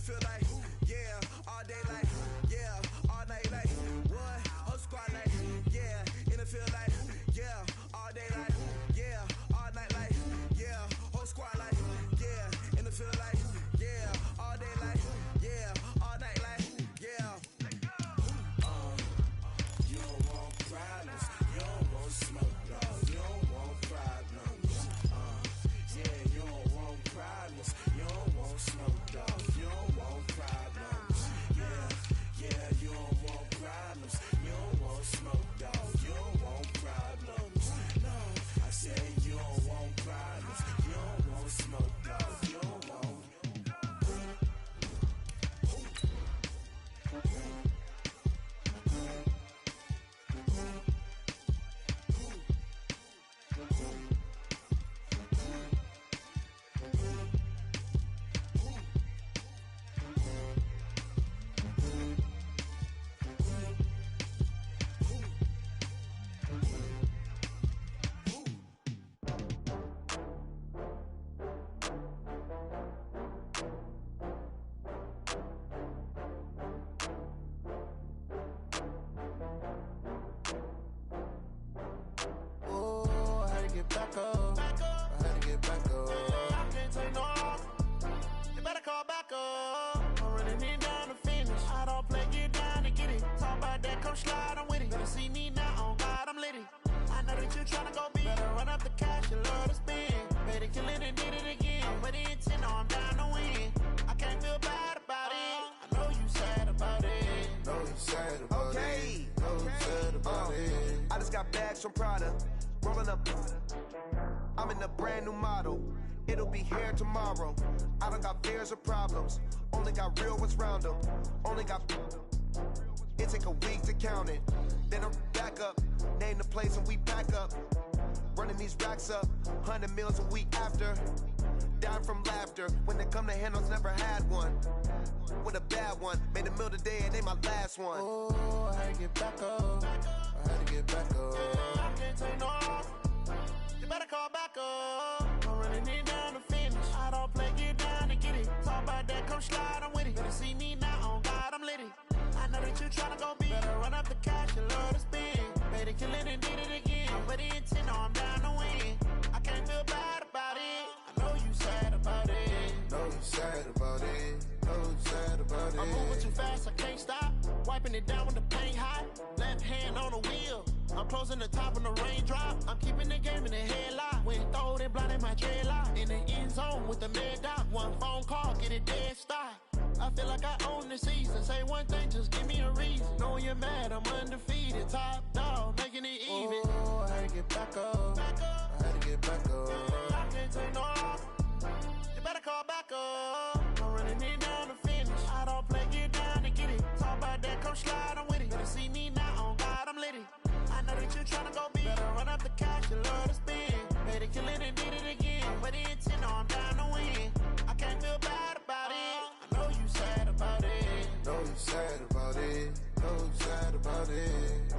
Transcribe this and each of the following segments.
feel like, yeah, all day like, yeah, all night like, what? Whole squad like, yeah, in the field like, yeah, all day like, yeah, all night like, yeah, whole squad like, yeah, in the field like, yeah, all day like, yeah, all night like, yeah. You don't want problems, you don't want smoke, dog, you don't want problems. Yeah, you don't want problems, you don't want smoke, dog, you don't want problems. Yeah, you don't want problems, you don't want smoke, dog, you don't want problems. No, I said you don't want problems, you don't want smoke, dog, you don't want. From Prada, rolling up. I'm in a brand new model. It'll be here tomorrow. I don't got fears or problems. Only got real ones round them. Only got. It take a week to count it. Then I'm back up. Name the place and we back up. Running these racks up. 100 meals a week after. Dying from laughter. When they come to handles, never had one. With a bad one. Made a meal today and they my last one. Oh, I had to get back up. I had to get back up. I can't take no off. You better call back up. I'm running it down to finish. I don't play, get down to get it. Talk about that, come slide, I'm with it. Better see me now, on God, I'm litty. I know that you tryna go big. Better run up the cash, you love to spend. Better kill it and did it again. I'm with the intent, no, I'm down to win. I can't feel bad about it. I know you sad about it. Know you sad about it. Know you sad about it. I'm moving too fast, I can't stop. Wiping it down with the paint hot. Left hand on the wheel. I'm closing the top on the raindrop. I'm keeping the game in the headlock. When throwed and blinded my dreadlock. In the end zone with the mad dot. One phone call, get it dead stop. I feel like I own the season. Say one thing, just give me a reason. Knowing you're mad, I'm undefeated. Top dog, making it even. Oh, I had to get back up. I had to get back up. I can't take no off. You better call back up. I'm running it down to finish. I don't play, get down to get it. Talk about that, come slide, I'm with it. Better see me now, on God, I'm litty. I know that you tryna go big. Better run up the cash, you love to spend. Better kill it and did it again. But the intent, no, I'm down to win. I can't feel bad about it. I know you sad about it. Know you sad about it. Know you sad about it.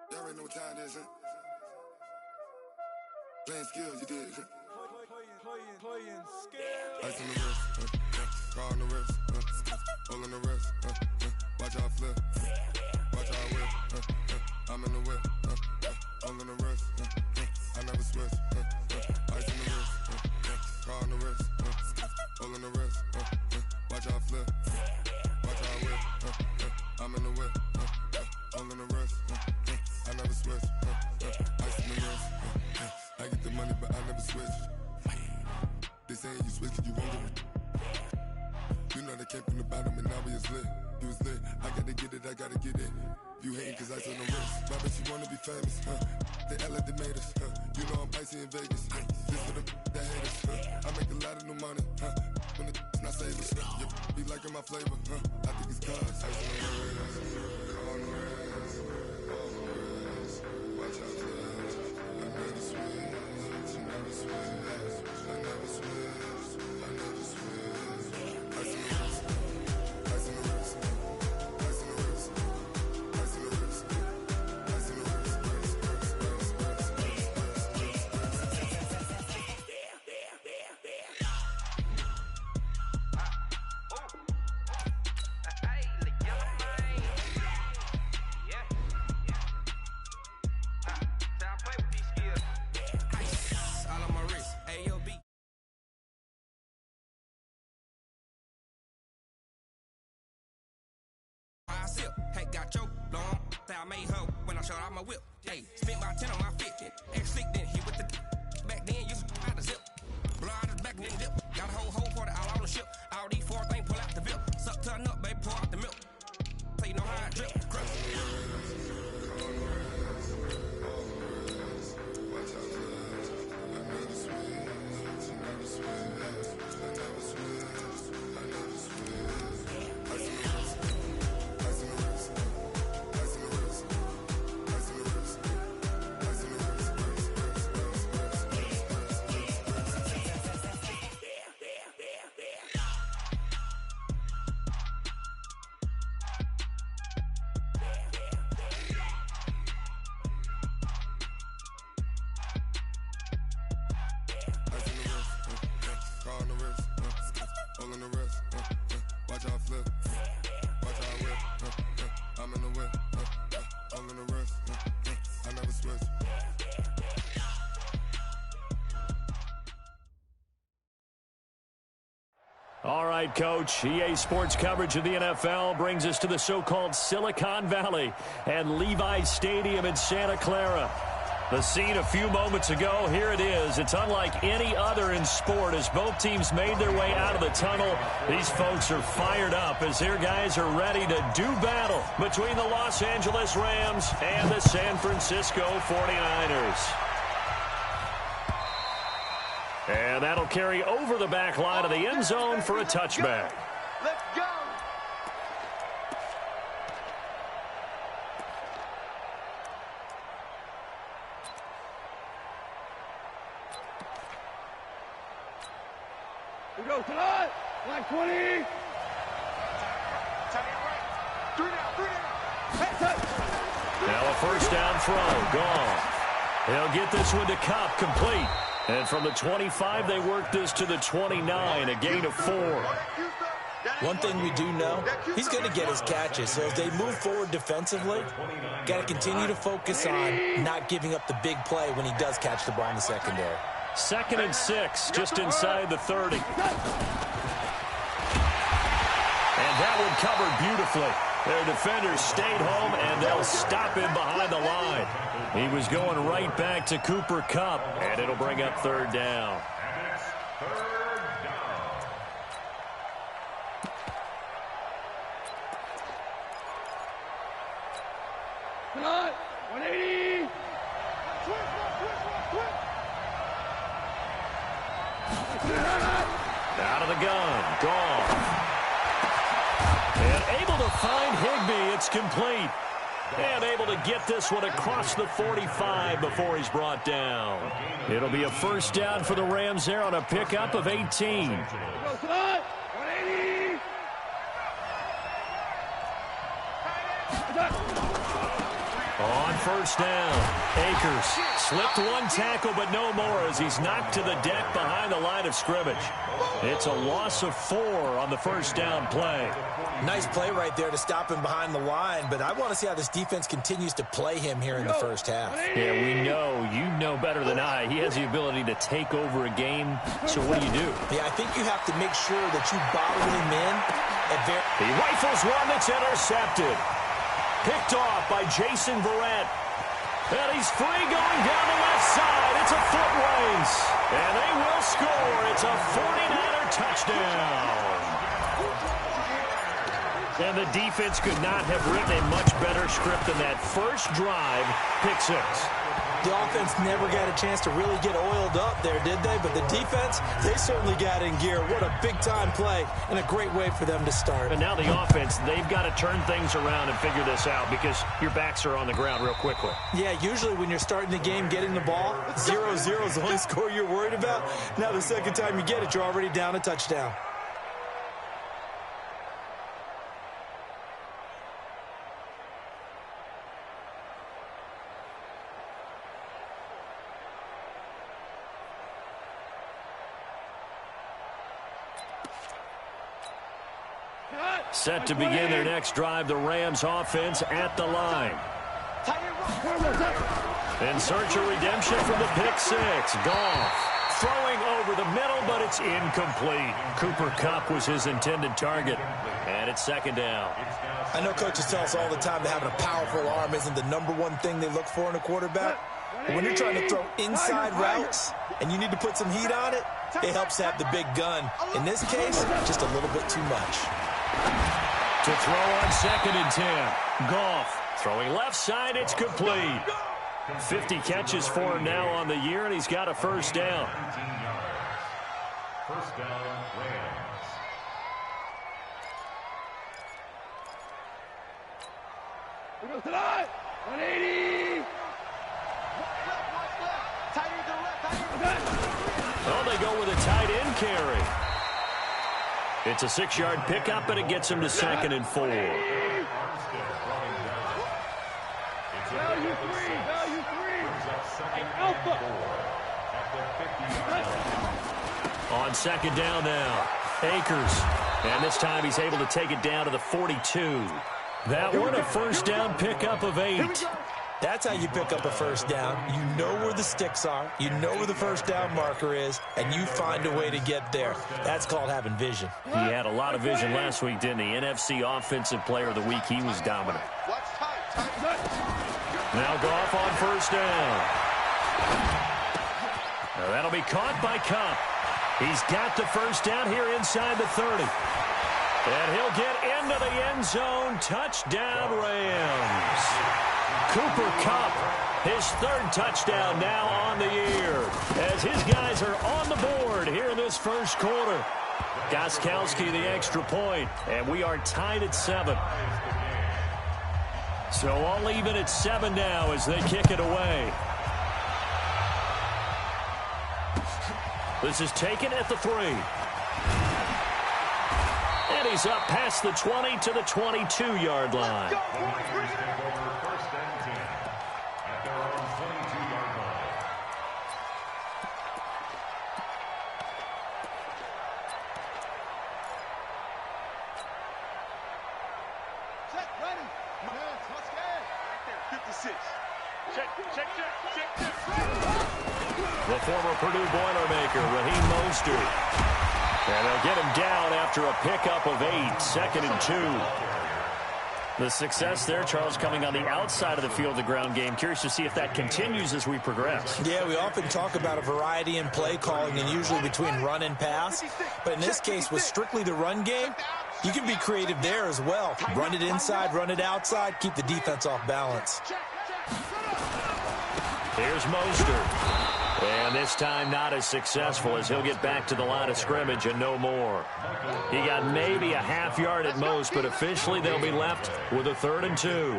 Y'all already know what time it is, huh? Playing skills, you did, huh? Playing skills. Ice on the wrist, car on the wrist, hole in the wrist, watch how I flip, watch how I whip, I'm in the whip, hole in the wrist, I never switch, ice on the wrist, car on the wrist, hole in the wrist, watch how I flip, watch how I whip, I'm in the whip, hole in the wrist, I never switch, ice on the wrist, I get the money but I never switch. They saying you switch, you won't get it. You know they came from the bottom and now we is lit. You was lit, I gotta get it, I gotta get it. You hating cause I on the wrist. My bitch, you wanna be famous, They Ella, they made us, You know I'm icy in Vegas, This for the that hate us, I make a lot of new money, When the not savers, Be liking my flavor, I think it's cause ice on the wrist, on the wrist, on the wrist. Watch out, I never switch, you never switch. Hey, got your long. I made her when I showed out my whip. Hey, spent my 10 on my 50. Ex slick then hit with the back then used to out the zip. Blow out his back then dip. Got a whole for the all on the ship. All these four things pull out the VIP. Suck to a nut, baby, pour out the milk. So you know how I drip. All right, Coach. EA Sports coverage of the NFL brings us to the so-called Silicon Valley and Levi's Stadium in Santa Clara. The scene a few moments ago, here it is. It's unlike any other in sport as both teams made their way out of the tunnel. These folks are fired up as their guys are ready to do battle between the Los Angeles Rams and the San Francisco 49ers. And that'll carry over the back line of the end zone for a touchback. Let's go. We go tonight. Black 20. Now a first down throw. Gone. They'll get this one to Cup, complete. And from the 25, they work this to the 29, a gain of 4. One thing we do know, he's going to get his catches. So as they move forward defensively, got to continue to focus on not giving up the big play when he does catch the ball in the secondary. 2nd and 6, just inside the 30. And that one covered beautifully. Their defenders stayed home, and they'll stop him behind the line. He was going right back to Cooper Kupp, and it'll bring up 3rd down. Tonight, 180. Out of the gun, gone. And able to find Higbee, it's complete. And able to get this one across the 45 before he's brought down. It'll be a first down for the Rams there on a pickup of 18. Tonight, 180. On first down, Akers slipped one tackle, but no more as he's knocked to the deck behind the line of scrimmage. It's a loss of 4 on the first down play. Nice play right there to stop him behind the line, but I want to see how this defense continues to play him here in the first half. Yeah, we know. You know better than I. He has the ability to take over a game, so what do? Yeah, I think you have to make sure that you bottle him in. He rifles one that's intercepted. Picked off by Jason Verrett. And he's free going down the left side. It's a foot race. And they will score. It's a 49er touchdown. And the defense could not have written a much better script than that first drive, pick 6. The offense never got a chance to really get oiled up there, did they? But the defense, they certainly got in gear. What a big-time play and a great way for them to start. And now the offense, they've got to turn things around and figure this out because your backs are on the ground real quickly. Yeah, usually when you're starting the game, getting the ball, 0-0 is the only score you're worried about. Now the second time you get it, you're already down a touchdown. Set to begin their next drive, the Rams offense at the line. In search of redemption from the pick 6. Goff Throwing over the middle, but it's incomplete. Cooper Kupp was his intended target. And it's second down. I know coaches tell us all the time that having a powerful arm isn't the #1 thing they look for in a quarterback. But when you're trying to throw inside routes and you need to put some heat on it, it helps to have the big gun. In this case, just a little bit too much. To throw on 2nd and 10. Goff throwing left side, it's complete. 50 catches for him now on the year, and he's got a first down. First down, Rams. We go tonight. 180. Oh, they go with a tight end carry. It's a 6-yard pickup, and it gets him to 2nd and 4. Value 3. Alpha. On 2nd down now, Akers. And this time he's able to take it down to the 42. That one a first down pickup of 8. That's how you pick up a first down. You know where the sticks are. You know where the first down marker is, and you find a way to get there. That's called having vision. He had a lot of vision last week, didn't he? NFC Offensive Player of the Week. He was dominant. Now Goff on first down. Now that'll be caught by Kupp. He's got the first down here inside the 30. And he'll get into the end zone. Touchdown, Rams. Cooper Kupp, his 3rd touchdown now on the year, as his guys are on the board here in this first quarter. Gostkowski the extra point, and we are tied at 7. So all even at 7 now as they kick it away. This is taken at the 3. And he's up past the 20 to the 22-yard line. The former Purdue Boilermaker, Raheem Mostert. And they'll get him down after a pickup of 8, 2nd and 2. The success there, Charles, coming on the outside of the field, the ground game. Curious to see if that continues as we progress. Yeah, we often talk about a variety in play calling and usually between run and pass. But in this case, with strictly the run game, you can be creative there as well. Run it inside, run it outside, keep the defense off balance. Here's Mostert. And this time not as successful as he'll get back to the line of scrimmage and no more. He got maybe a half yard at most, but officially they'll be left with a 3rd and 2.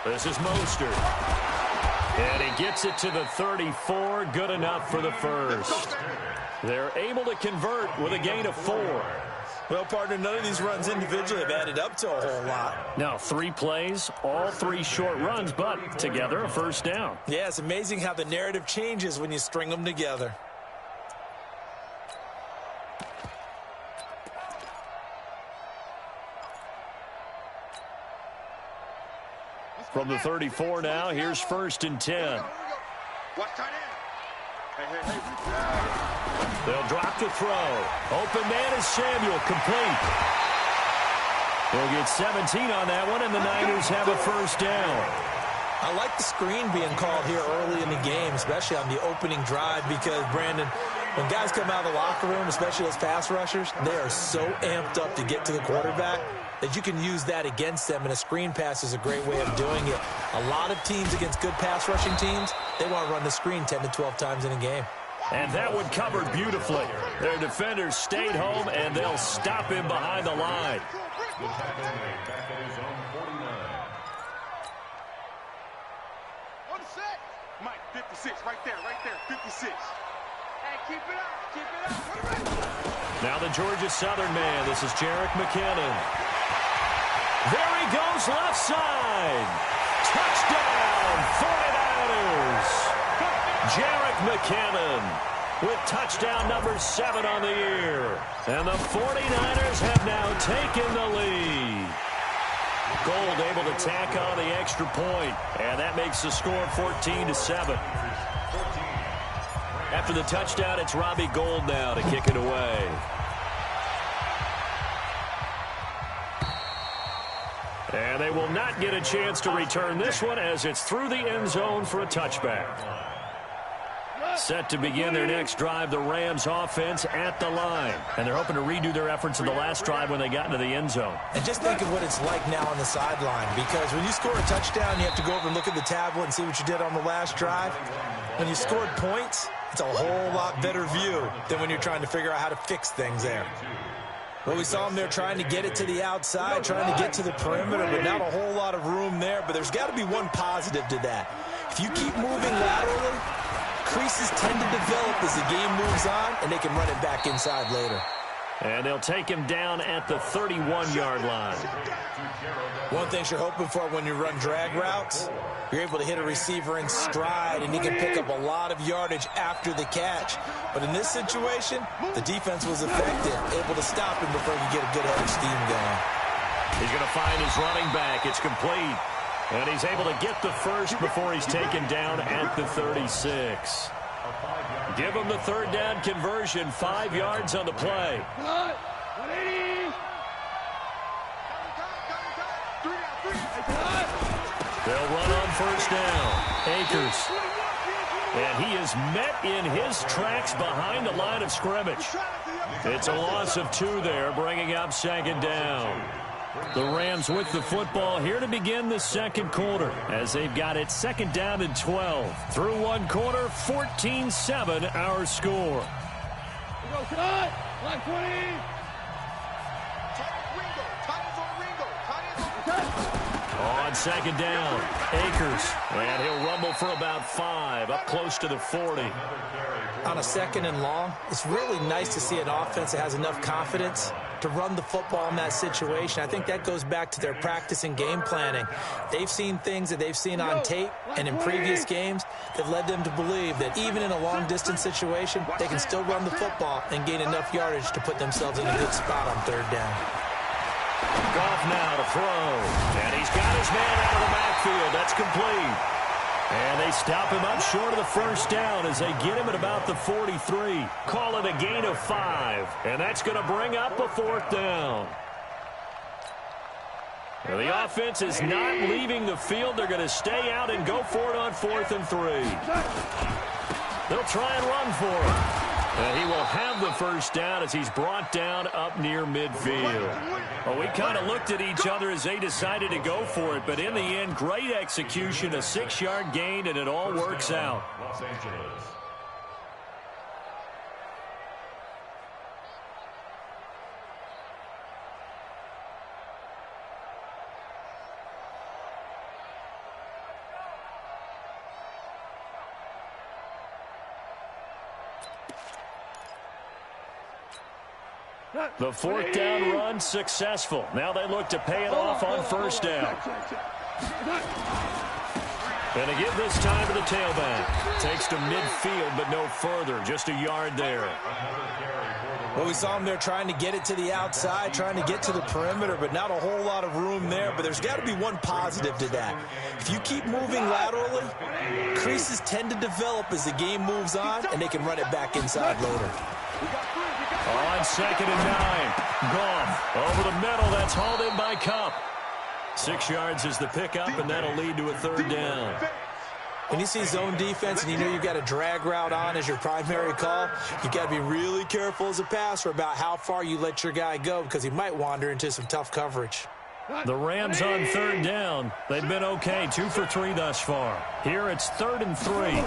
This is Mostert. And he gets it to the 34. Good enough for the first. They're able to convert with a gain of 4. Well, partner, none of these runs individually have added up to a whole lot. Now, 3 plays, all 3 short runs, but together a first down. Yeah, it's amazing how the narrative changes when you string them together. From the 34 now, here's 1st and 10. They'll drop the throw. Open man is Samuel, complete. They'll get 17 on that one, and the Niners have a first down. I like the screen being called here early in the game, especially on the opening drive, because, Brandon, when guys come out of the locker room, especially those pass rushers, they are so amped up to get to the quarterback that you can use that against them, and a screen pass is a great way of doing it. A lot of teams against good pass rushing teams, they want to run the screen 10 to 12 times in a game. And that one covered beautifully. Their defenders stayed home, and they'll stop him behind the line. The tackle made back at his own 49. On the set. Mike, 56, right there, 56. Hey, keep it up. Now the Georgia Southern man. This is Jerick McKinnon. There he goes, left side. Touchdown, 49ers. Jerick McKinnon. with touchdown number 7 on the year. And the 49ers have now taken the lead. Gold able to tack on the extra point, and that makes the score 14-7. After the touchdown, it's Robbie Gould now to kick it away. And they will not get a chance to return this one as it's through the end zone for a touchback. Set to begin their next drive, the Rams offense at the line. And they're hoping to redo their efforts in the last drive when they got into the end zone. And just think of what it's like now on the sideline, because when you score a touchdown, you have to go over and look at the tablet and see what you did on the last drive. When you scored points, it's a whole lot better view than when you're trying to figure out how to fix things there. Well, we saw them there trying to get it to the outside, trying to get to the perimeter, but not a whole lot of room there. But there's got to be one positive to that. If you keep moving laterally, creases tend to develop as the game moves on, and they can run it back inside later. And they'll take him down at the 31-yard line. One thing you're hoping for when you run drag routes, you're able to hit a receiver in stride, and he can pick up a lot of yardage after the catch. But in this situation, the defense was effective, able to stop him before he could get a good head of steam going. He's going to find his running back. It's complete. And he's able to get the first before he's taken down at the 36. Give him the third down conversion, 5 yards on the play. 180. They'll run on first down. Akers. And he is met in his tracks behind the line of scrimmage. It's a loss of 2 there, bringing up second down. The Rams with the football here to begin the second quarter as they've got it second down and 12. Through one quarter, 14-7 our score. We go tonight. Line 20. On second down, Akers. And he'll rumble for about 5, up close to the 40. On a second and long, it's really nice to see an offense that has enough confidence to run the football in that situation. I think that goes back to their practice and game planning. They've seen things that they've seen on tape and in previous games that led them to believe that even in a long-distance situation, they can still run the football and gain enough yardage to put themselves in a good spot on third down. Goff now to throw. And he's got his man out of the backfield. That's complete. And they stop him up short of the first down as they get him at about the 43. Call it a gain of 5. And that's going to bring up a fourth down. Well, the offense is not leaving the field. They're going to stay out and go for it on 4th and 3. They'll try and run for it. And he will have the first down as he's brought down up near midfield. Well, we kind of looked at each other as they decided to go for it, but in the end, great execution, a 6-yard gain, and it all works out. Los Angeles. The fourth down run successful. Now they look to pay it off on first down. And to give this time to the tailback. Takes to midfield, but no further. Just a yard there. Well, we saw him there trying to get it to the outside, trying to get to the perimeter, but not a whole lot of room there. But there's got to be one positive to that. If you keep moving laterally, creases tend to develop as the game moves on, and they can run it back inside later. On second and 9. Goff over the middle. That's hauled in by Kupp. 6 yards is the pickup, and that'll lead to a third down. When you see zone defense and you know you've got a drag route on as your primary call, you've got to be really careful as a passer about how far you let your guy go because he might wander into some tough coverage. The Rams on third down. They've been okay, 2 for 3 thus far. Here it's 3rd and 3.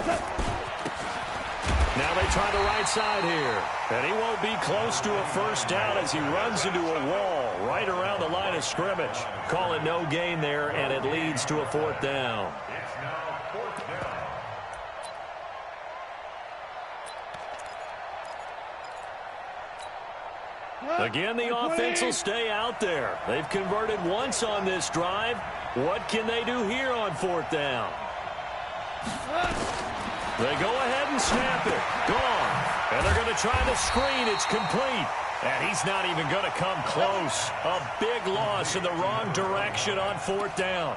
Now they try the right side here. And he won't be close to a first down as he runs into a wall right around the line of scrimmage. Call it no gain there, and it leads to a fourth down. It's now 4th down. Again, the offense will stay out there. They've converted once on this drive. What can they do here on 4th down? They go ahead and snap it. Gone. And they're going to try the screen. It's complete. And he's not even going to come close. A big loss in the wrong direction on 4th down.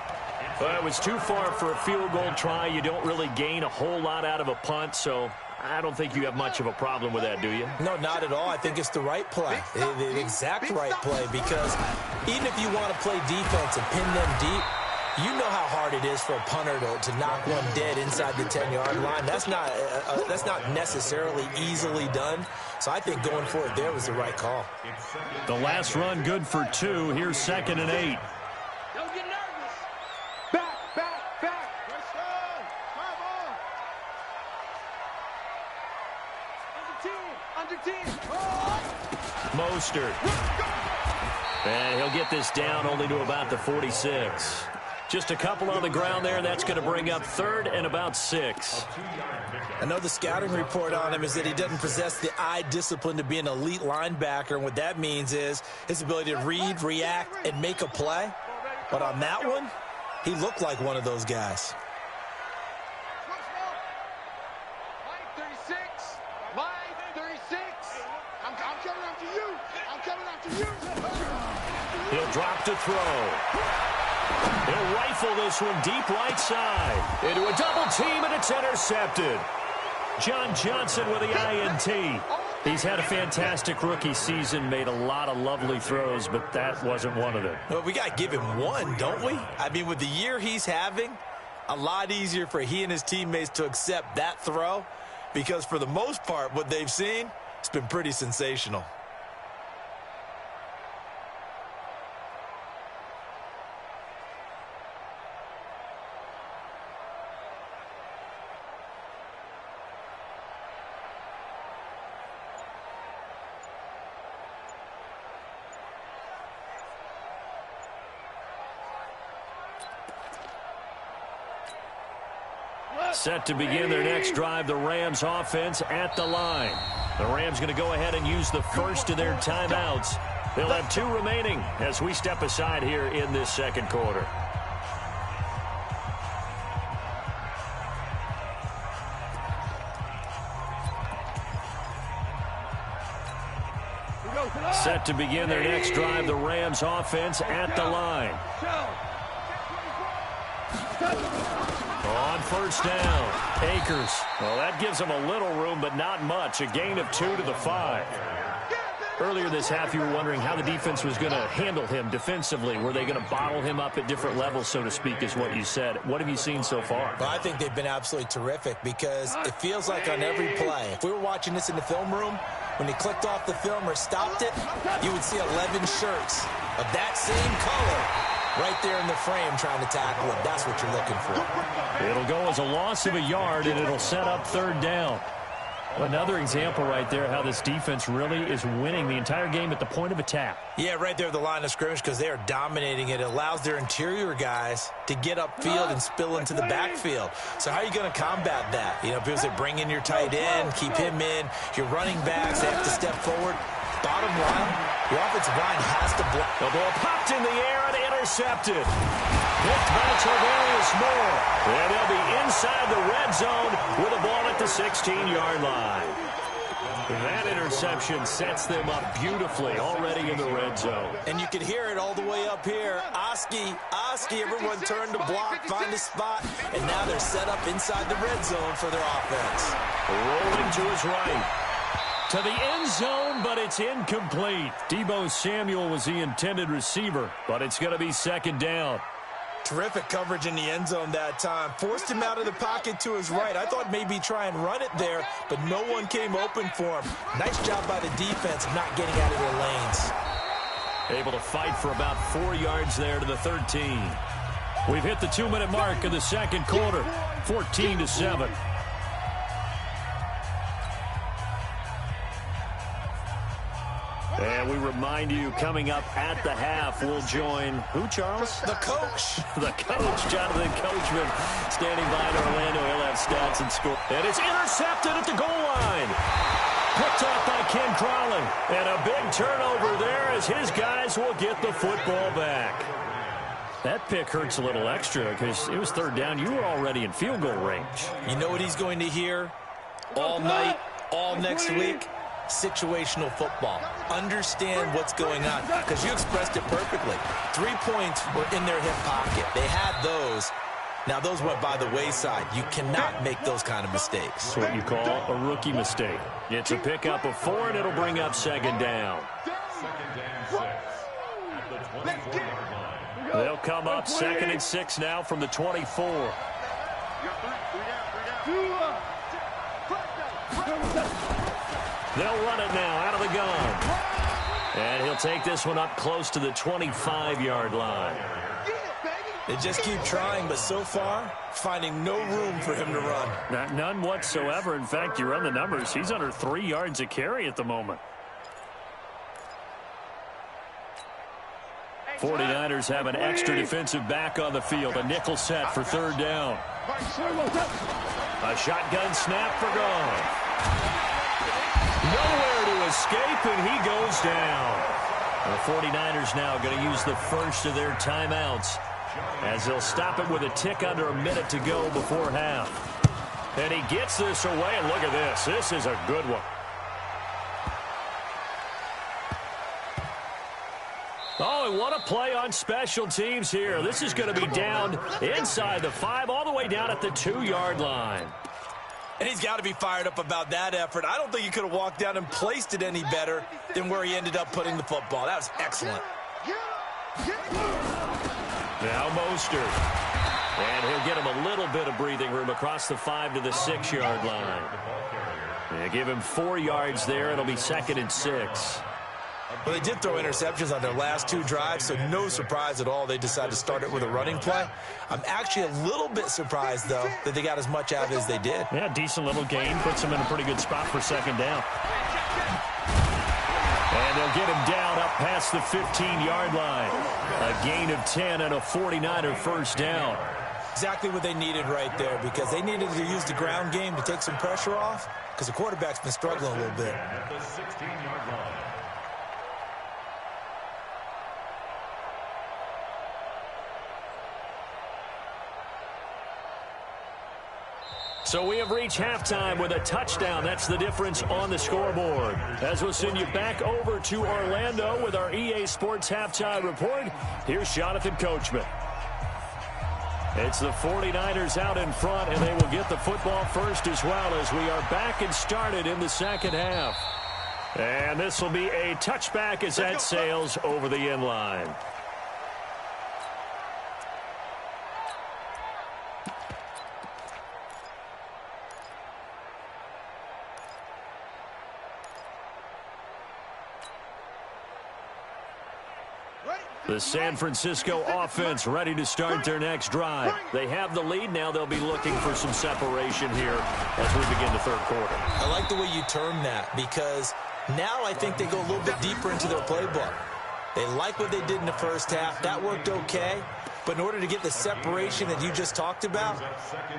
Well, it was too far for a field goal try. You don't really gain a whole lot out of a punt, so I don't think you have much of a problem with that, do you? No, not at all. I think it's the right play, the exact right play, because even if you want to play defense and pin them deep, you know how hard it is for a punter to knock one dead inside the 10-yard line. That's not necessarily easily done. So I think going for it there was the right call. The last run good for 2. Here's 2nd and 8. Don't get nervous. Back. Under 10. Mostert. And he'll get this down only to about the 46. Just a couple on the ground there. That's going to bring up 3rd and about 6. I know the scouting report on him is that he doesn't possess the eye discipline to be an elite linebacker. And what that means is his ability to read, react, and make a play. But on that one, he looked like one of those guys. Line 36. I'm coming after you. He'll drop to throw. He'll rifle this one deep right side. Into a double team, and it's intercepted. John Johnson with the INT. He's had a fantastic rookie season, made a lot of lovely throws, but that wasn't one of them. Well, we got to give him one, don't we? I mean, with the year he's having, a lot easier for he and his teammates to accept that throw, because for the most part, what they've seen, it's been pretty sensational. Set to begin their next drive, the Rams offense at the line. The Rams going to go ahead and use the first of their timeouts. They'll have 2 remaining as we step aside here in this 2nd quarter. Set to begin their next drive, the Rams offense at the line. On 1st down, Akers. Well, that gives them a little room, but not much. A gain of 2 to the 5. Earlier this half, you were wondering how the defense was going to handle him defensively. Were they going to bottle him up at different levels, so to speak, is what you said. What have you seen so far? Well, I think they've been absolutely terrific, because it feels like on every play, if we were watching this in the film room, when he clicked off the film or stopped it, you would see 11 shirts of that same color right there in the frame trying to tackle him. That's what you're looking for. It'll go as a loss of a yard, and it'll set up 3rd down. Another example right there how this defense really is winning the entire game at the point of attack. Yeah, right there at the line of scrimmage, because they are dominating it. It allows their interior guys to get upfield and spill into the backfield. So how are you going to combat that? You know, because they bring in your tight end, keep him in. Your running backs, they have to step forward. Bottom line, your offensive line has to block. The ball popped in the air and intercepted. Picked by Tarvarius Moore. And they'll be inside the red zone with the ball at the 16-yard line. That interception sets them up beautifully already in the red zone. And you can hear it all the way up here. Oski, everyone turned to block, find a spot, and now they're set up inside the red zone for their offense. Rolling to his right. To the end zone, but it's incomplete. Deebo Samuel was the intended receiver, but it's going to be 2nd down. Terrific coverage in the end zone that time. Forced him out of the pocket to his right. I thought maybe try and run it there, but no one came open for him. Nice job by the defense of not getting out of their lanes. Able to fight for about 4 yards there to the 13. We've hit the 2-minute mark of the 2nd quarter, 14-7. And we remind you, coming up at the half, we'll join who, Charles? The coach. The coach, Jonathan Coachman, standing by in Orlando. He'll have stats and score. And it's intercepted at the goal line. Picked off by Ken Crawley. And a big turnover there as his guys will get the football back. That pick hurts a little extra because it was 3rd down. You were already in field goal range. You know what he's going to hear all night, all next week, situational football. Understand what's going on, because you expressed it perfectly. 3 points were in their hip pocket. They had those. Now, those went by the wayside. You cannot make those kind of mistakes. It's what you call a rookie mistake. It's a pickup of 4, and it'll bring up second down. They'll come up 2nd and 6 now from the 24. They'll run it now out of the gun. And he'll take this one up close to the 25-yard line. They just keep trying, but so far, finding no room for him to run. None whatsoever. In fact, you run the numbers. He's under 3 yards a carry at the moment. 49ers have an extra defensive back on the field. A nickel set for 3rd down. A shotgun snap for Goff. Nowhere to escape, and he goes down. The 49ers now going to use the first of their timeouts, as they'll stop it with a tick under a minute to go before half. And he gets this away, and look at this. This is a good one. Oh, and what a play on special teams here. This is going to be down inside the 5, all the way down at the 2-yard line. And he's got to be fired up about that effort. I don't think he could have walked down and placed it any better than where he ended up putting the football. That was excellent. Now Mostert. And he'll get him a little bit of breathing room across the 5 to the 6-yard line. They give him 4 yards there. It'll be 2nd and 6. Well, they did throw interceptions on their last 2 drives, so no surprise at all they decided to start it with a running play. I'm actually a little bit surprised, though, that they got as much out as they did. Yeah, decent little gain. Puts them in a pretty good spot for 2nd down. And they'll get him down up past the 15-yard line. A gain of 10 and a 49er first down. Exactly what they needed right there, because they needed to use the ground game to take some pressure off, because the quarterback's been struggling a little bit. At the 16-yard line. So we have reached halftime with a touchdown. That's the difference on the scoreboard. As we'll send you back over to Orlando with our EA Sports Halftime Report, here's Jonathan Coachman. It's the 49ers out in front, and they will get the football first as well, as we are back and started in the second half. And this will be a touchback as that sails over the end line. The San Francisco offense ready to start their next drive. They have the lead. Now they'll be looking for some separation here as we begin the 3rd quarter. I like the way you term that, because now I think they go a little bit deeper into their playbook. They like what they did in the first half. That worked okay. But in order to get the separation that you just talked about,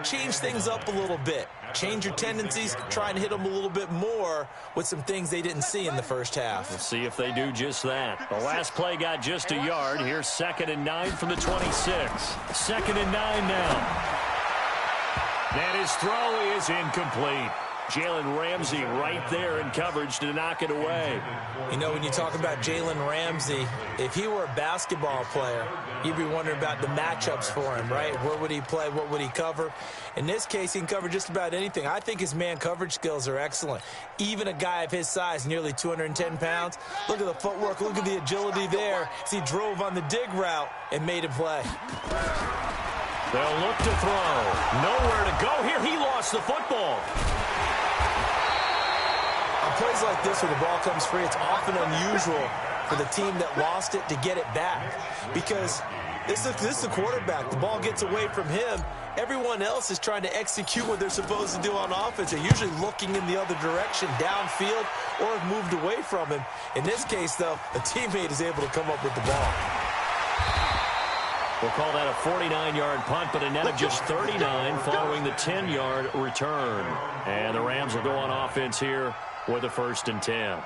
change things up a little bit. Change your tendencies, try and hit them a little bit more with some things they didn't see in the first half. We'll see if they do just that. The last play got just a yard. Here's 2nd and 9 from the 26. 2nd and 9 now. And his throw is incomplete. Jalen Ramsey right there in coverage to knock it away. You know, when you talk about Jalen Ramsey, if he were a basketball player, you'd be wondering about the matchups for him, right? Where would he play? What would he cover? In this case, he can cover just about anything. I think his man coverage skills are excellent. Even a guy of his size, nearly 210 pounds, look at the footwork, look at the agility there as he drove on the dig route and made a play. They'll look to throw. Nowhere to go here. He lost the football. On plays like this where the ball comes free, it's often unusual for the team that lost it to get it back, because this is the quarterback. The ball gets away from him. Everyone else is trying to execute what they're supposed to do on offense. They're usually looking in the other direction, downfield, or have moved away from him. In this case, though, a teammate is able to come up with the ball. We'll call that a 49-yard punt, but a net of just 39 following the 10-yard return. And the Rams will go on offense here with a 1st and 10.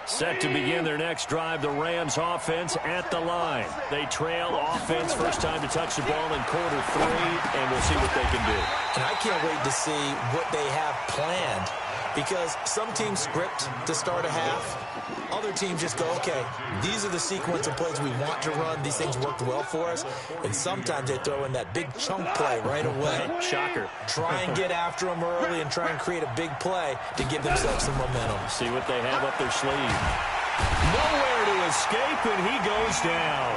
Set to begin their next drive, the Rams offense at the line. They trail offense, first time to touch the ball in quarter 3, and we'll see what they can do. And I can't wait to see what they have planned, because some teams script to start a half. Other teams just go, okay, these are the sequence of plays we want to run. These things worked well for us. And sometimes they throw in that big chunk play right away. Shocker. Try and get after them early and try and create a big play to give themselves some momentum. See what they have up their sleeve. Nowhere to escape, and he goes down.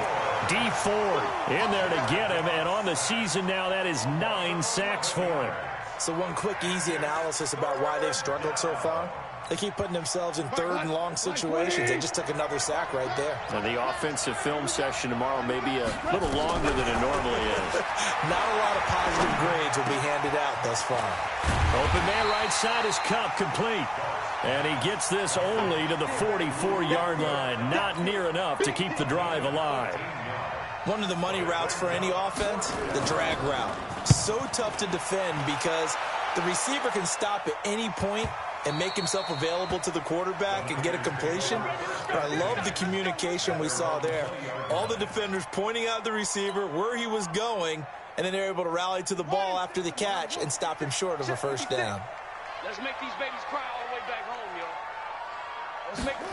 D Ford in there to get him, and on the season now, that is 9 sacks for him. So one quick, easy analysis about why they've struggled so far. They keep putting themselves in third and long situations. They just took another sack right there. And the offensive film session tomorrow may be a little longer than it normally is. Not a lot of positive grades will be handed out thus far. Open man right side is Cup, complete. And he gets this only to the 44-yard line. Not near enough to keep the drive alive. One of the money routes for any offense, the drag route. So tough to defend because the receiver can stop at any point and make himself available to the quarterback and get a completion. But I love the communication we saw there. All the defenders pointing out the receiver, where he was going, and then they're able to rally to the ball after the catch and stop him short of a first down. Let's make these babies cry all the way back home, yo. Let's make them.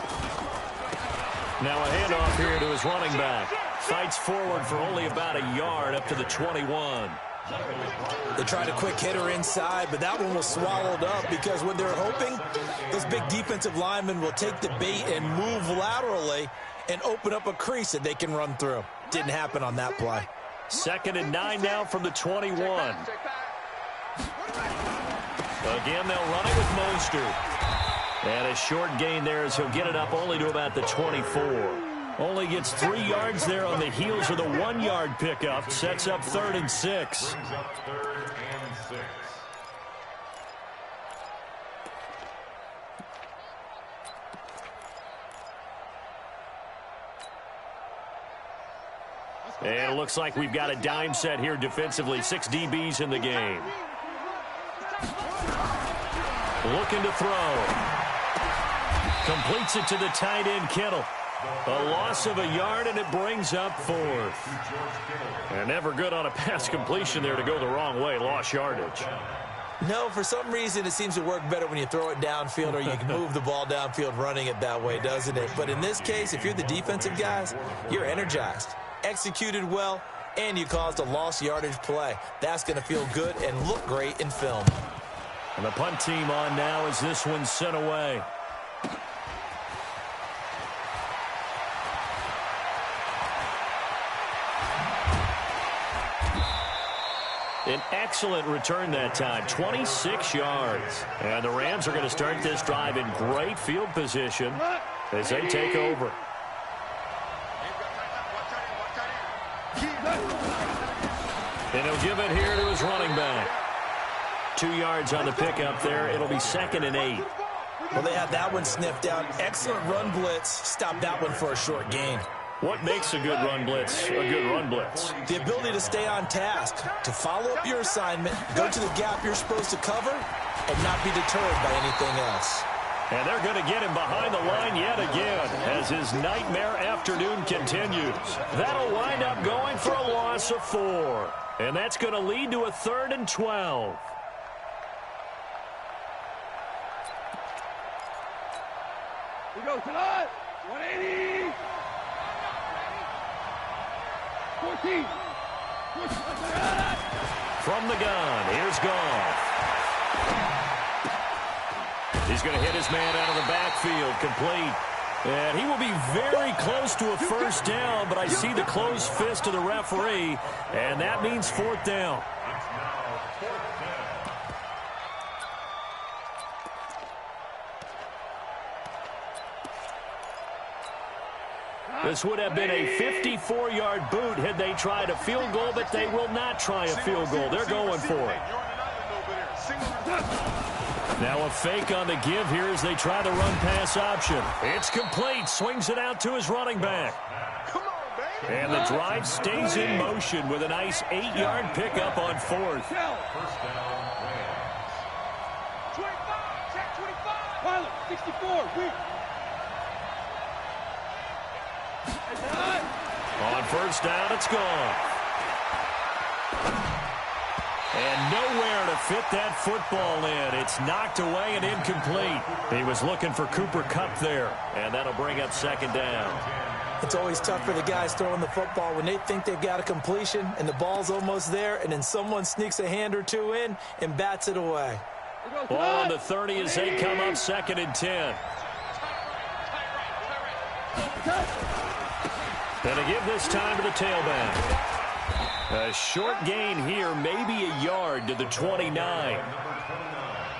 Now a handoff here to his running back. Fights forward for only about a yard up to the 21. They tried a quick hitter inside, but that one was swallowed up because what they're hoping, those big defensive linemen will take the bait and move laterally and open up a crease that they can run through. Didn't happen on that play. 2nd and 9 now from the 21. Again, they'll run it with Mostert. And a short gain there as he'll get it up only to about the 24. Only gets 3 yards there on the heels of the 1-yard pickup. Sets up 3rd and 6. And it looks like we've got a dime set here defensively. 6 DBs in the game. Looking to throw. Completes it to the tight end, Kittle. A loss of a yard, and it brings up 4th. And never good on a pass completion there to go the wrong way. Lost yardage. No, for some reason it seems to work better when you throw it downfield or you can move the ball downfield running it that way, doesn't it? But in this case, if you're the defensive guys, you're energized, executed well, and you caused a lost yardage play. That's going to feel good and look great in film. And the punt team on now as this one's sent away. An excellent return that time, 26 yards. And the Rams are going to start this drive in great field position as they take over. And he'll give it here to his running back. 2 yards on the pickup there. It'll be 2nd and 8. Well, they had that one sniffed out. Excellent run blitz. Stop that one for a short gain. What makes a good run blitz a good run blitz? The ability to stay on task, to follow up your assignment, go to the gap you're supposed to cover, and not be deterred by anything else. And they're going to get him behind the line yet again as his nightmare afternoon continues. That'll wind up going for a loss of 4. And that's going to lead to a 3rd and 12. We go tonight. 180. 14. From the gun, here's Goff. He's going to hit his man out of the backfield, complete. And he will be very close to a first down, but I see the closed fist of the referee, and that means 4th down. This would have been a 54-yard boot had they tried a field goal, but they will not try a field goal. They're going for it. Now a fake on the give here as they try the run-pass option. It's complete. Swings it out to his running back. And the drive stays in motion with a nice 8-yard pickup on 4th. 64. On first down, it's gone. And nowhere to fit that football in. It's knocked away and incomplete. He was looking for Cooper Kupp there, and that'll bring up second down. It's always tough for the guys throwing the football when they think they've got a completion and the ball's almost there, and then someone sneaks a hand or two in and bats it away. Ball on the 30 as they come up 2nd and 10. Gonna give this time to the tailback. A short gain here, maybe a yard to the 29.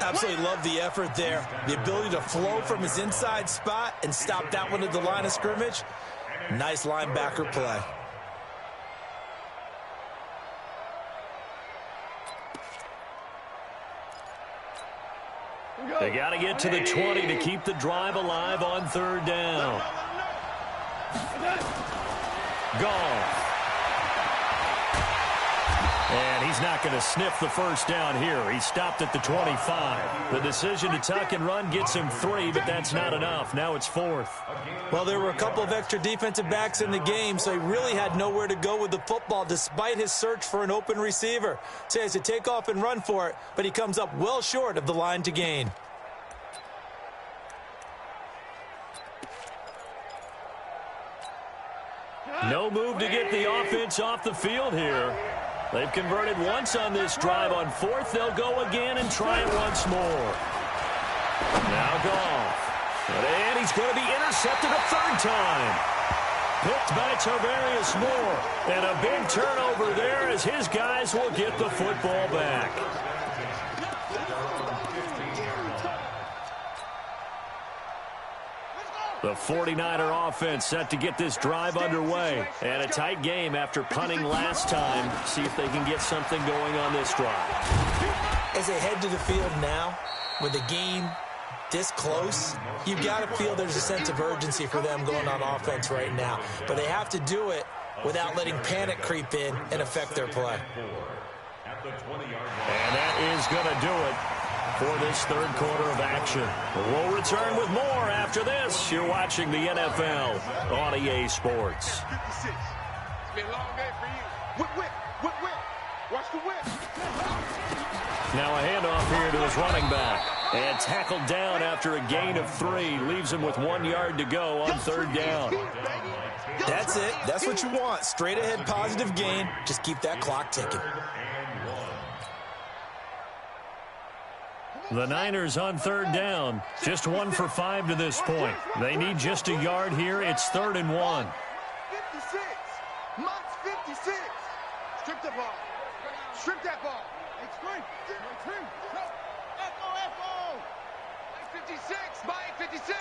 Absolutely love the effort there. The ability to flow from his inside spot and stop that one at the line of scrimmage. Nice linebacker play. They got to get to the 20 to keep the drive alive on 3rd down. Goff. And he's not going to sniff the first down here. He stopped at the 25. The decision to tuck and run gets him 3, but that's not enough. Now it's 4th. Well, there were a couple of extra defensive backs in the game, so he really had nowhere to go with the football despite his search for an open receiver. So he has to take off and run for it, but he comes up well short of the line to gain. No move to get the offense off the field here. They've converted once on this drive. On 4th, they'll go again and try it once more. Now Goff. And he's going to be intercepted a 3rd time. Picked by Tarvarius Moore. And a big turnover there as his guys will get the football back. The 49er offense set to get this drive underway. And a tight game after punting last time. See if they can get something going on this drive. As they head to the field now, with the game this close, you've got to feel there's a sense of urgency for them going on offense right now. But they have to do it without letting panic creep in and affect their play. And that is going to do it for this 3rd quarter of action. We'll return with more after this. You're watching the NFL on EA Sports. 56. It's been a long day for you. Whip. Watch the whip. Now a handoff here to his running back. And tackled down after a gain of 3. Leaves him with 1 yard to go on 3rd down. That's it. That's what you want. Straight ahead positive gain. Just keep that clock ticking. The Niners on 3rd down. Just 1 for 5 to this point. They need just a yard here. It's 3rd and 1. 56. Mott's 56. Strip the ball. Strip that ball. It's free. F-O. 56. Mike 56.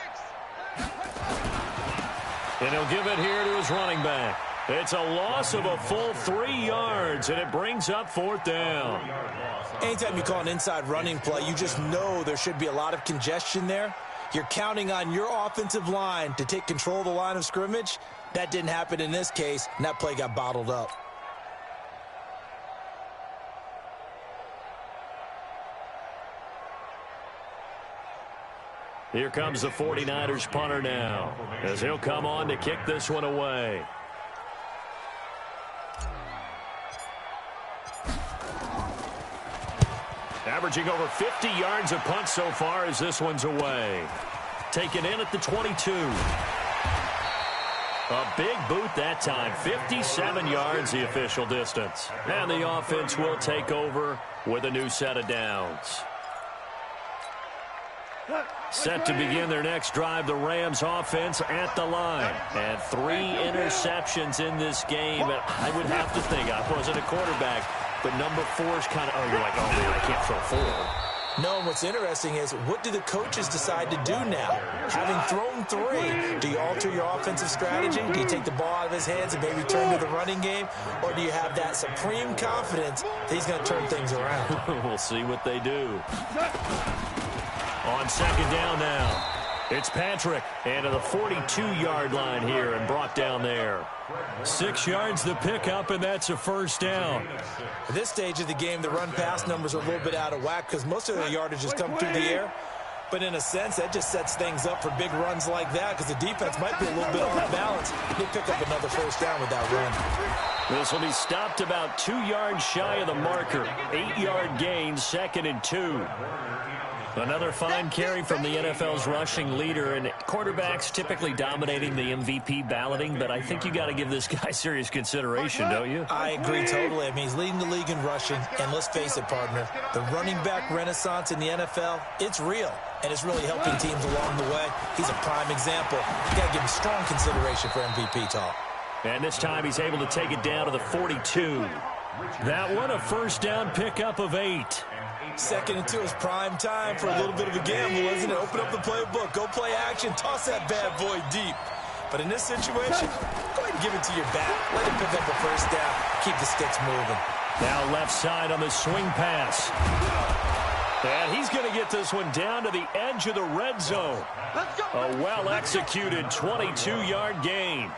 And he'll give it here to his running back. It's a loss of a full 3 yards, and it brings up 4th down. Anytime you call an inside running play, you just know there should be a lot of congestion there. You're counting on your offensive line to take control of the line of scrimmage. That didn't happen in this case, and that play got bottled up. Here comes the 49ers punter now, as he'll come on to kick this one away. Averaging over 50 yards a punt so far as this one's away. Taken in at the 22. A big boot that time. 57 yards the official distance. And the offense will take over with a new set of downs. Set to begin their next drive, the Rams offense at the line. And 3 interceptions in this game. And I would have to think, I wasn't a quarterback, but number 4 is kind of, oh, you're like, oh, man, I can't throw 4. No, and what's interesting is, what do the coaches decide to do now? Having thrown 3, do you alter your offensive strategy? Do you take the ball out of his hands and maybe turn to the running game? Or do you have that supreme confidence that he's going to turn things around? We'll see what they do. On 2nd down now. It's Patrick, and to the 42-yard line here and brought down there. 6 yards the pickup, and that's a 1st down. At this stage of the game, the run-pass numbers are a little bit out of whack because most of the yardage has come through the air. But in a sense, that just sets things up for big runs like that because the defense might be a little bit off balance. They pick up another first down with that run. This will be stopped about 2 yards shy of the marker. 8-yard gain, 2nd and 2. Another fine carry from the NFL's rushing leader, and quarterbacks typically dominating the MVP balloting, but I think you got to give this guy serious consideration, don't you? I agree totally. I mean, he's leading the league in rushing, and let's face it, partner, the running back renaissance in the NFL, it's real, and it's really helping teams along the way. He's a prime example. You got to give him strong consideration for MVP talk. And this time he's able to take it down to the 42. That one, a first down pickup of 8. 2nd and 2 is prime time for a little bit of a gamble, isn't it? Open up the playbook, go play action, toss that bad boy deep. But in this situation, go ahead and give it to your back. Let him pick up a first down. Keep the sticks moving. Now left side on the swing pass. And he's going to get this one down to the edge of the red zone. A well-executed 22-yard gain.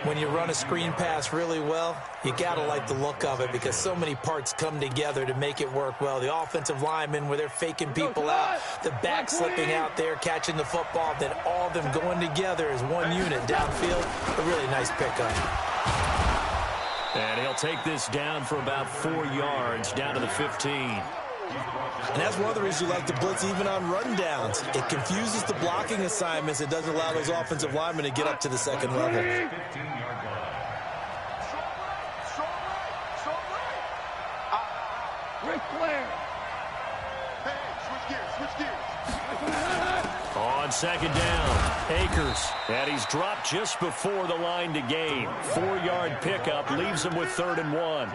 When you run a screen pass really well, you got to like the look of it because so many parts come together to make it work well. The offensive linemen where they're faking people out, the back slipping out there, catching the football, then all of them going together as one unit downfield. A really nice pickup. And he'll take this down for about 4 yards, down to the 15. And that's one of the reasons you like to blitz even on rundowns. It confuses the blocking assignments. It doesn't allow those offensive linemen to get up to the second level. Ric Flair. Hey, switch gears. On second down, Akers. And he's dropped just before the line to gain. 4-yard pickup leaves him with 3rd and 1.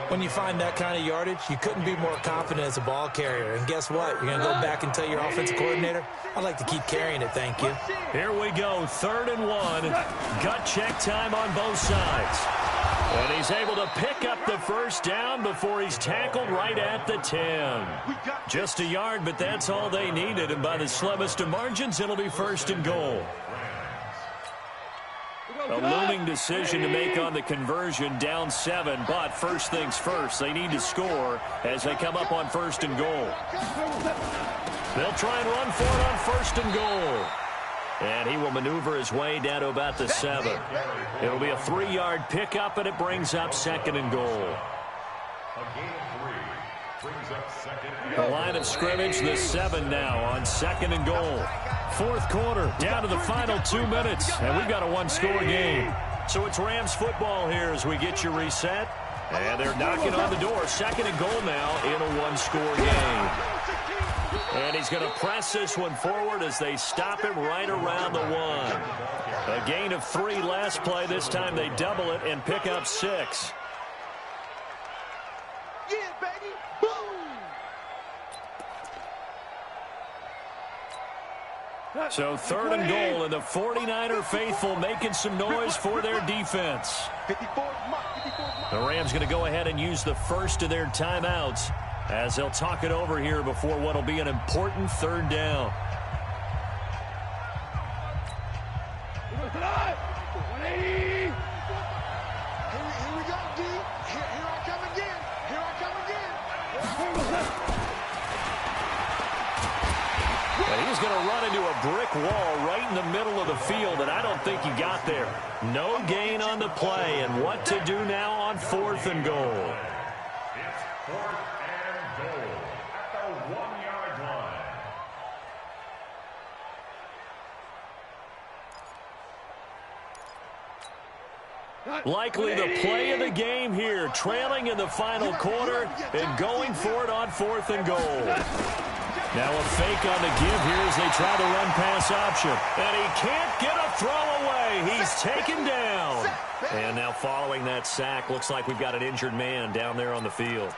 When you find that kind of yardage, you couldn't be more confident as a ball carrier. And guess what? You're going to go back and tell your offensive coordinator, I'd like to keep carrying it, thank you. Here we go, 3rd and 1. Gut check time on both sides. And he's able to pick up the first down before he's tackled right at the 10. Just a yard, but that's all they needed. And by the slimmest of margins, it'll be 1st and goal. A looming decision to make on the conversion, down 7, but first things first, they need to score as they come up on 1st and goal. They'll try and run for it on 1st and goal. And he will maneuver his way down to about the 7. It'll be a 3-yard pickup, and it brings up 2nd and goal. The line of scrimmage, the 7 now on 2nd and goal. 4th quarter, down to the final 2 minutes, and we've got a 1-score game. So it's Rams football here as we get you reset. And they're knocking on the door. 2nd and goal now in a 1-score game. And he's going to press this one forward as they stop him right around the 1. A gain of 3 last play. This time they double it and pick up 6. Yeah, baby. Boom. So 3rd and goal, and the 49er faithful making some noise for their defense. The Rams going to go ahead and use the first of their timeouts as they'll talk it over here before what will be an important 3rd down. 180. Here we go, D. Here I come again. Here I come again. And he's going to run into a brick wall right in the middle of the field, and I don't think he got there. No gain on the play, and what to do now on 4th and goal. It's 4th and goal at the 1-yard line. Likely the play of the game here, trailing in the final quarter and going for it on 4th and goal. Now a fake on the give here as they try the run-pass option. And he can't get a throw away. He's taken down. And now following that sack, looks like we've got an injured man down there on the field.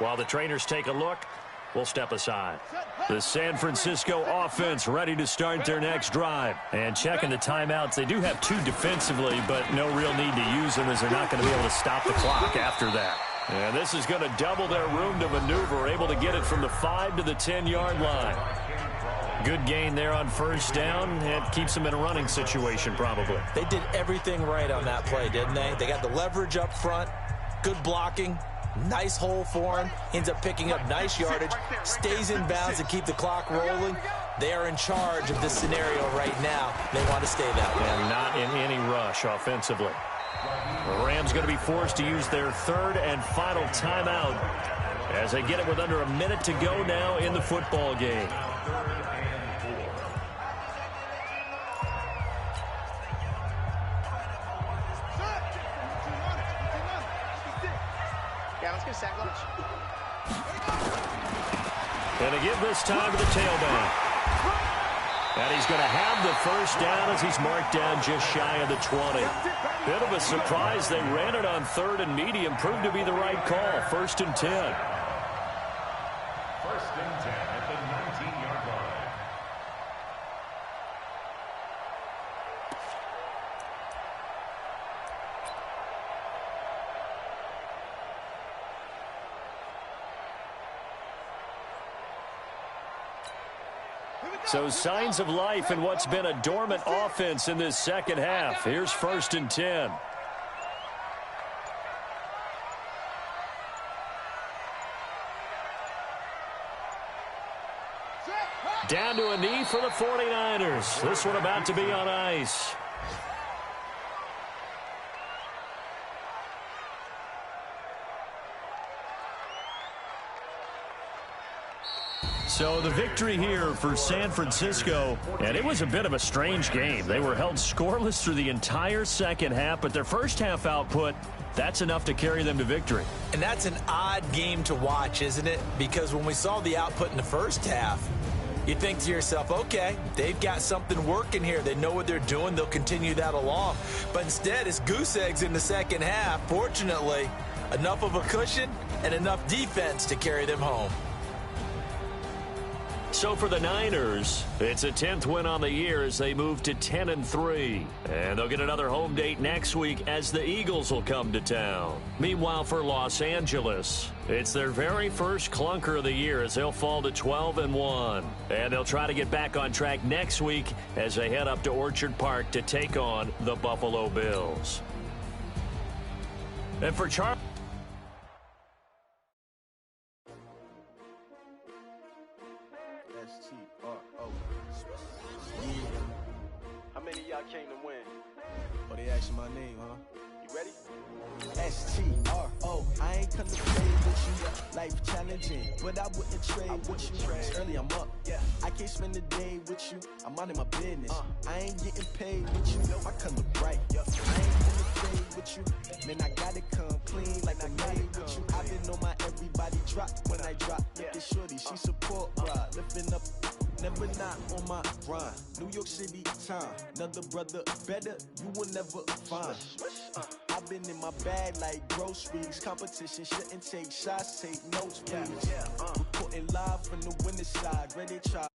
While the trainers take a look, we'll step aside. The San Francisco offense ready to start their next drive. And checking the timeouts, they do have 2 defensively, but no real need to use them as they're not going to be able to stop the clock after that. And this is going to double their room to maneuver, able to get it from the 5 to the 10-yard line. Good gain there on 1st down. It keeps them in a running situation probably. They did everything right on that play, didn't they? They got the leverage up front, good blocking, Nice hole for him. Ends up picking up nice yardage. Stays in bounds to keep the clock rolling. They are in charge of this scenario right now. They want to stay that way. And not in any rush offensively. The Rams going to be forced to use their third and final timeout as they get it with under a minute to go now in the football game. And to give this time to the tailback. And he's going to have the first down as he's marked down just shy of the 20. Bit of a surprise. They ran it on third and medium. Proved to be the right call. 1st and 10. 1st and 10 at the 19-yard line. So signs of life in what's been a dormant offense in this second half. Here's 1st and 10. Down to a knee for the 49ers. This one about to be on ice. So the victory here for San Francisco, and it was a bit of a strange game. They were held scoreless through the entire second half, but their first half output, that's enough to carry them to victory. And that's an odd game to watch, isn't it? Because when we saw the output in the first half, you think to yourself, okay, they've got something working here. They know what they're doing. They'll continue that along. But instead, it's goose eggs in the second half. Fortunately, enough of a cushion and enough defense to carry them home. So for the Niners, it's a 10th win on the year as they move to 10-3. And they'll get another home date next week as the Eagles will come to town. Meanwhile, for Los Angeles, it's their very first clunker of the year as they'll fall to 12-1. And they'll try to get back on track next week as they head up to Orchard Park to take on the Buffalo Bills. And for Charlie. How many of y'all came to win? Oh, they asking my name, huh? You ready? S-T-R-O. I ain't come to play with you. Life challenging, but I wouldn't trade with you. It's early, I'm up. Yeah. I can't spend the day with you. I'm minding my business. I ain't getting paid with you. My color bright. I ain't gonna trade with you. Man, I gotta come clean like I made with you. I've been on my everybody drop when I drop. Look at shorty, she support ride. Lifting up. Never not on my grind. New York City time. Another brother better, you will never find. I've been in my bag like groceries. Competition shouldn't take shots, take notes, please. Reporting live from the winning side. Ready to try